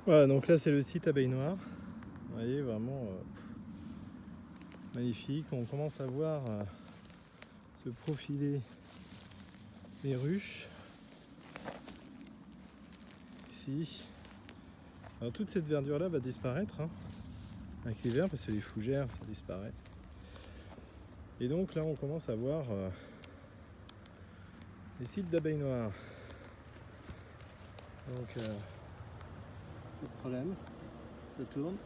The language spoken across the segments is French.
Voilà, donc là c'est le site Abeille Noire. Vous voyez, vraiment magnifique. On commence à voir se profiler les ruches. Ici. Alors toute cette verdure là va disparaître avec l'hiver parce que les fougères ça disparaît. Et donc là on commence à voir les sites d'abeilles noires. Donc pas de problème, ça tourne.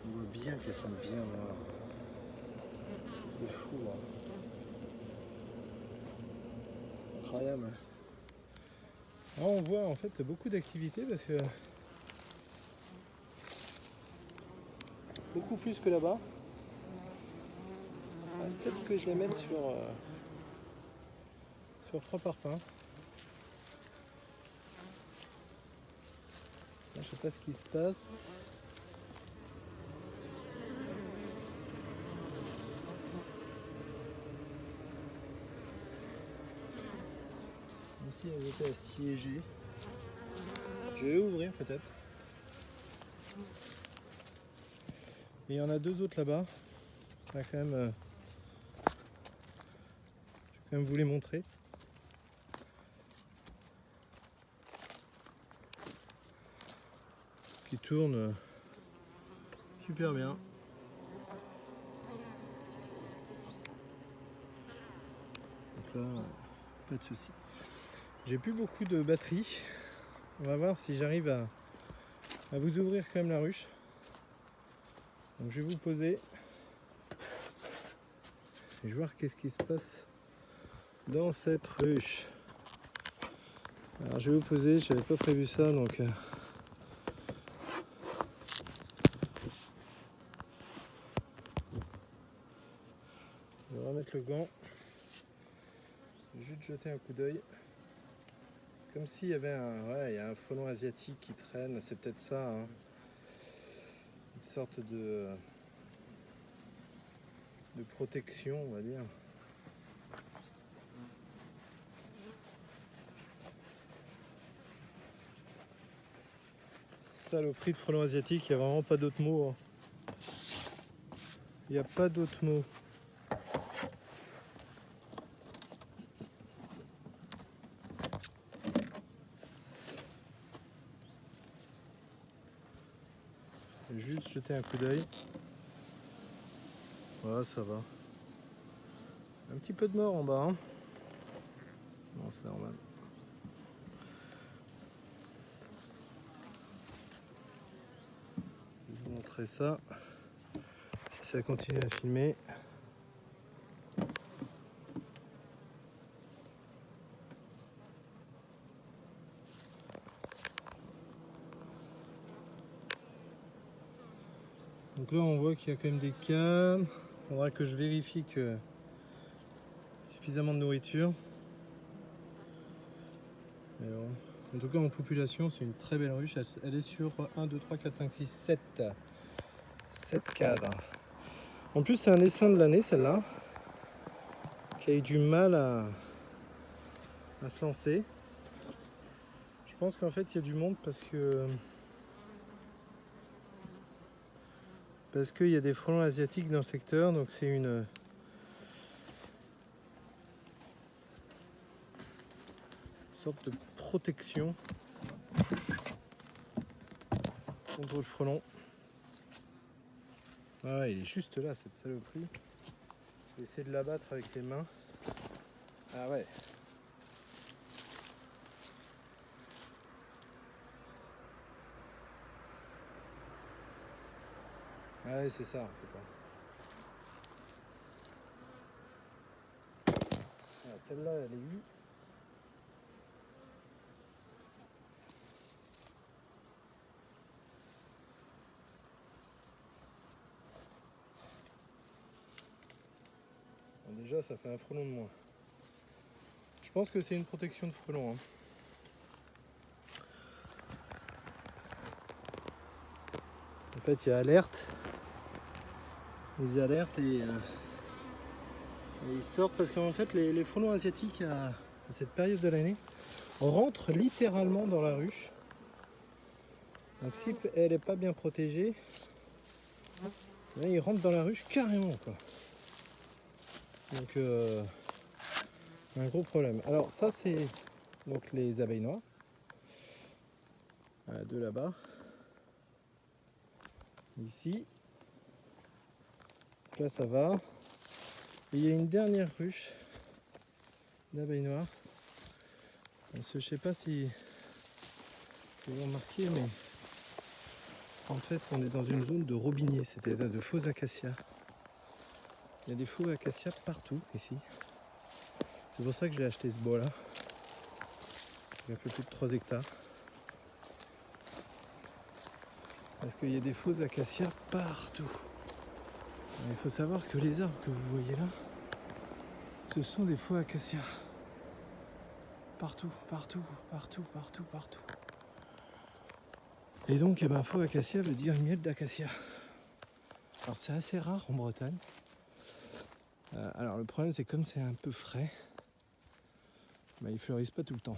On voit bien qu'elles sont bien noires. C'est fou, incroyable. Alors on voit en fait beaucoup d'activités parce que beaucoup plus que là-bas. Peut-être que je les mette sur 3 parpaings. Je sais pas ce qui se passe. Comme si elles étaient assiégées. Je vais ouvrir peut-être. Et il y en a 2 autres là-bas. Je vais quand même vous les montrer. Qui tournent super bien. Donc là, pas de souci. J'ai plus beaucoup de batterie. On va voir si j'arrive à vous ouvrir quand même la ruche. Donc je vais vous poser et je vais voir qu'est-ce qui se passe dans cette ruche. Alors je vais vous poser, j'avais pas prévu ça donc je vais remettre le gant. Je vais juste jeter un coup d'œil. Comme s'il y avait il y a un frelon asiatique qui traîne, c'est peut-être ça. Une sorte de protection, on va dire. Saloperie de frelon asiatique, il n'y a vraiment pas d'autre mot. Il n'y a pas d'autre mot. Je vais juste jeter un coup d'œil. Voilà, ça va. Un petit peu de mort en bas. Non, c'est normal. Je vais vous montrer ça. Si ça continue à filmer. Donc là on voit qu'il y a quand même des cannes. Il faudra que je vérifie qu'il y a suffisamment de nourriture. Alors, en tout cas en population c'est une très belle ruche. Elle est sur 1, 2, 3, 4, 5, 6, 7. 7 cadres. En plus c'est un essaim de l'année celle-là. Qui a eu du mal à se lancer. Je pense qu'en fait il y a du monde parce qu'il y a des frelons asiatiques dans le secteur, donc c'est une sorte de protection contre le frelon. Ah, il est juste là cette saloperie. Je vais essayer de l'abattre avec les mains. Ah ouais. Ah ouais, c'est ça en fait. Ah, celle-là, elle est eue. Bon, déjà, ça fait un frelon de moins. Je pense que c'est une protection de frelon. En fait, il y a alerte. Ils alertent et ils sortent parce qu'en fait, les frelons asiatiques à cette période de l'année rentrent littéralement dans la ruche. Donc si elle n'est pas bien protégée, là il rentre dans la ruche carrément quoi. Donc un gros problème. Alors ça c'est donc les abeilles noires. Voilà, deux là-bas. Ici. Donc là ça va. Et il y a une dernière ruche d'abeilles noires. Je ne sais pas si vous remarquez, mais en fait on est dans une zone de robinier, c'est-à-dire de faux acacias. Il y a des faux acacias partout ici. C'est pour ça que j'ai acheté ce bois là. Il y a un peu plus de 3 hectares. Parce qu'il y a des faux acacias partout. Il faut savoir que les arbres que vous voyez là, ce sont des faux acacias. Partout, partout, partout, partout, partout. Et donc, faux acacia veut dire miel d'acacia. Alors c'est assez rare en Bretagne. Alors le problème c'est comme c'est un peu frais, ils fleurissent pas tout le temps.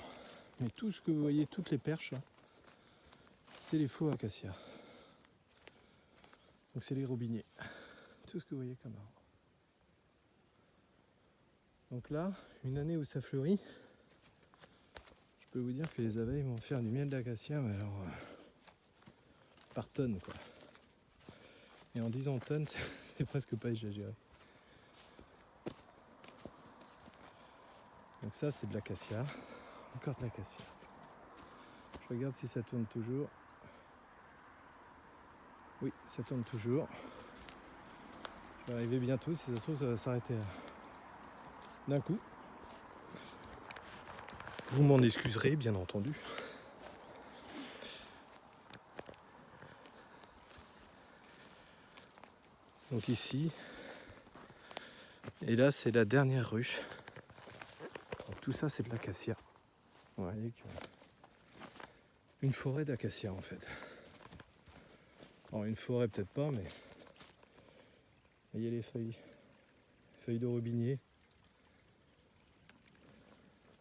Mais tout ce que vous voyez, toutes les perches, là, c'est les faux acacias. Donc c'est les robiniers. Tout ce que vous voyez comme arbre. Donc là, une année où ça fleurit, je peux vous dire que les abeilles vont faire du miel d'acacia, mais alors par tonne quoi. Et en disant tonnes, c'est presque pas exagéré. Donc ça c'est de l'acacia, encore de l'acacia. Je regarde si ça tourne toujours. Oui, ça tourne toujours. Je vais arriver bientôt, si ça se trouve ça va s'arrêter d'un coup. Vous m'en excuserez bien entendu. Donc ici, et là c'est la dernière ruche. Donc tout ça c'est de l'acacia. Vous voyez que une forêt d'acacia en fait. Alors une forêt peut-être pas, mais il y a les feuilles de robinier.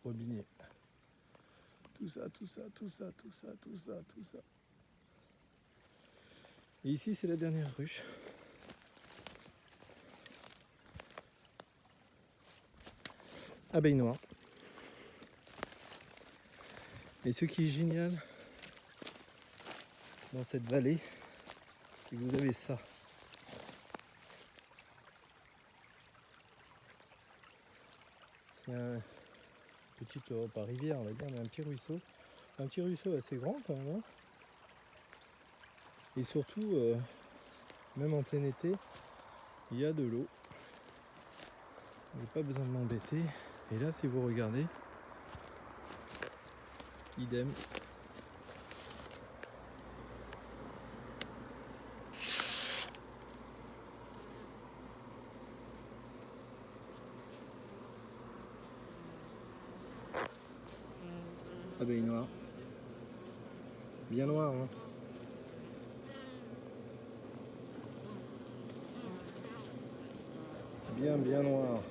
Robinier. Tout ça, tout ça, tout ça, tout ça, tout ça, tout ça. Et ici c'est la dernière ruche. Abeilles noires. Et ce qui est génial dans cette vallée, c'est que vous avez ça. C'est un petit, pas rivière, on va dire, mais un petit ruisseau. Un petit ruisseau assez grand quand même. Hein. Et surtout, même en plein été, il y a de l'eau. Vous n'avez pas besoin de m'embêter. Et là, si vous regardez, idem. Abeille noire. Bien noire, hein. Bien noir.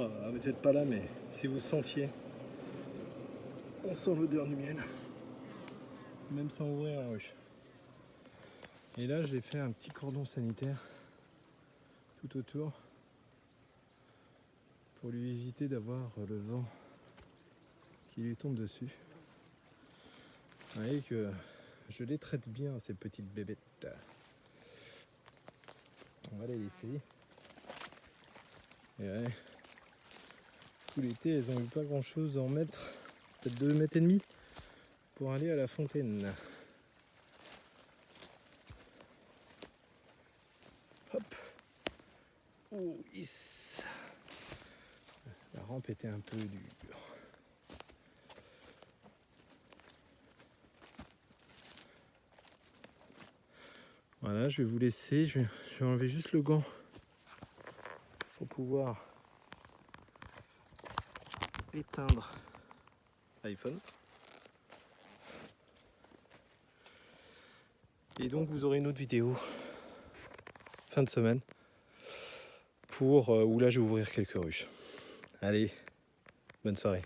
Oh, vous n'êtes pas là, mais si vous sentiez, on sent l'odeur du miel, même sans ouvrir la ruche. Et là, j'ai fait un petit cordon sanitaire tout autour pour lui éviter d'avoir le vent qui lui tombe dessus. Vous voyez que je les traite bien, ces petites bébêtes. On va les laisser. Et ouais, tout l'été, elles ont eu pas grand chose à en mettre, peut-être 2 mètres et demi pour aller à la fontaine. Hop. Oh, yes. La rampe était un peu dure. Voilà, je vais vous laisser, je vais enlever juste le gant pour pouvoir éteindre l'iPhone. Et donc vous aurez une autre vidéo fin de semaine pour où là je vais ouvrir quelques ruches. Allez, bonne soirée.